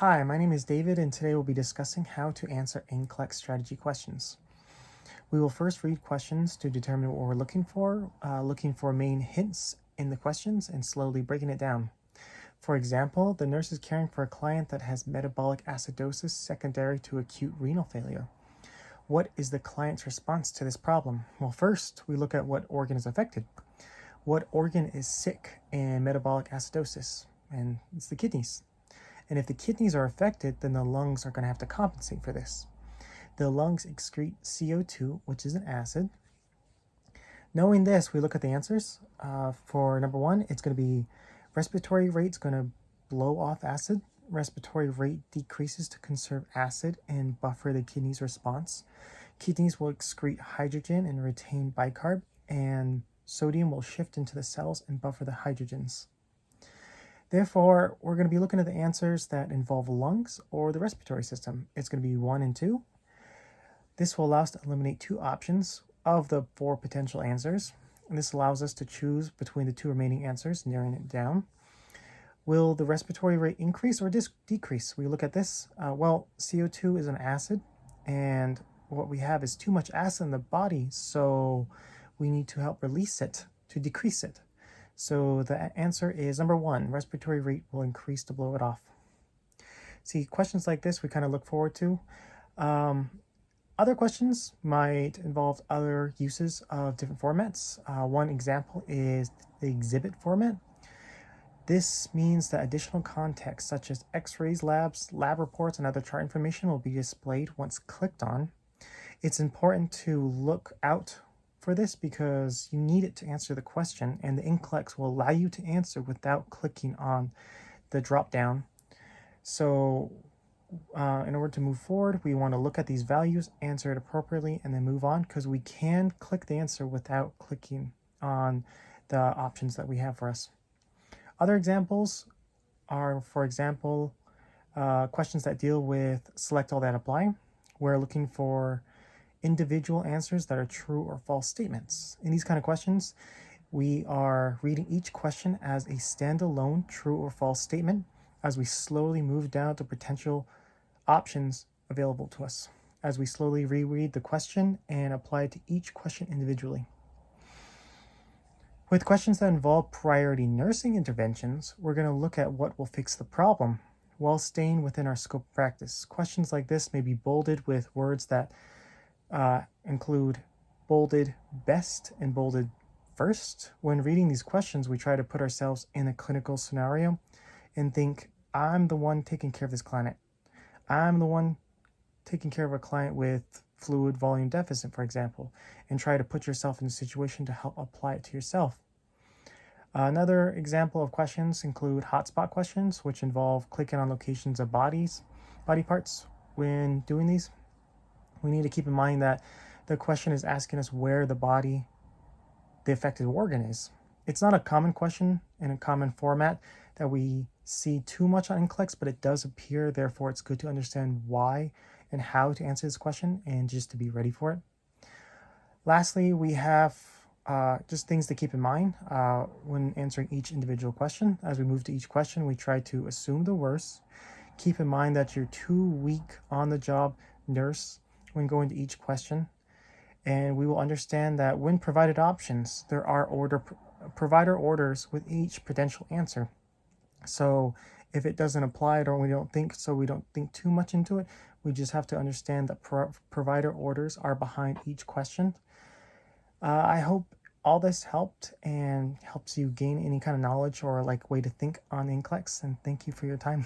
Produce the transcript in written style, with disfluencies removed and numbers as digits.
Hi, my name is David, and today we'll be discussing how to answer NCLEX strategy questions. We will first read questions to determine what we're looking for main hints in the questions, and slowly breaking it down. For example, the nurse is caring for a client that has metabolic acidosis secondary to acute renal failure. What is the client's response to this problem? Well, first, we look at what organ is affected. What organ is sick in metabolic acidosis? And it's the kidneys. And if the kidneys are affected, then the lungs are going to have to compensate for this. The lungs excrete CO2, which is an acid. Knowing this, we look at the answers. For number one, it's going to be respiratory rate's going to blow off acid. Respiratory rate decreases to conserve acid and buffer the kidneys' response. Kidneys will excrete hydrogen and retain bicarb, and sodium will shift into the cells and buffer the hydrogens. Therefore, we're going to be looking at the answers that involve lungs or the respiratory system. It's going to be 1 and 2. This will allow us to eliminate 2 options of the 4 potential answers. And this allows us to choose between the 2 remaining answers, narrowing it down. Will the respiratory rate increase or decrease? We look at this. Well, CO2 is an acid, and what we have is too much acid in the body, so we need to help release it to decrease it. So the answer is number 1, respiratory rate will increase to blow it off. See, questions like this we kind of look forward to. Other questions might involve other uses of different formats. One example is the exhibit format. This means that additional context such as x-rays, labs, lab reports, and other chart information will be displayed once clicked on. It's important to look out for this because you need it to answer the question, and the NCLEX will allow you to answer without clicking on the drop down. So in order to move forward, we want to look at these values, answer it appropriately, and then move on, because we can click the answer without clicking on the options that we have for us. Other examples are, for example, questions that deal with select all that apply. We're looking for individual answers that are true or false statements. In these kind of questions, we are reading each question as a standalone true or false statement as we slowly move down to potential options available to us, as we slowly reread the question and apply it to each question individually. With questions that involve priority nursing interventions, we're going to look at what will fix the problem while staying within our scope of practice. Questions like this may be bolded with words that include bolded best and bolded first. When reading these questions, we try to put ourselves in a clinical scenario and think, I'm the one taking care of this client. I'm the one taking care of a client with fluid volume deficit, for example, and try to put yourself in a situation to help apply it to yourself. Another example of questions include hotspot questions, which involve clicking on locations of body parts. When doing these, we need to keep in mind that the question is asking us where the affected organ is. It's not a common question in a common format that we see too much on NCLEX, but it does appear. Therefore, it's good to understand why and how to answer this question and just to be ready for it. Lastly, we have just things to keep in mind when answering each individual question. As we move to each question, we try to assume the worst. Keep in mind that you're too weak on the job nurse when going to each question, and we will understand that when provided options, there are provider orders with each potential answer. So if it doesn't apply or we don't think too much into it, we just have to understand that provider orders are behind each question. I hope all this helped and helps you gain any kind of knowledge or way to think on NCLEX, and thank you for your time.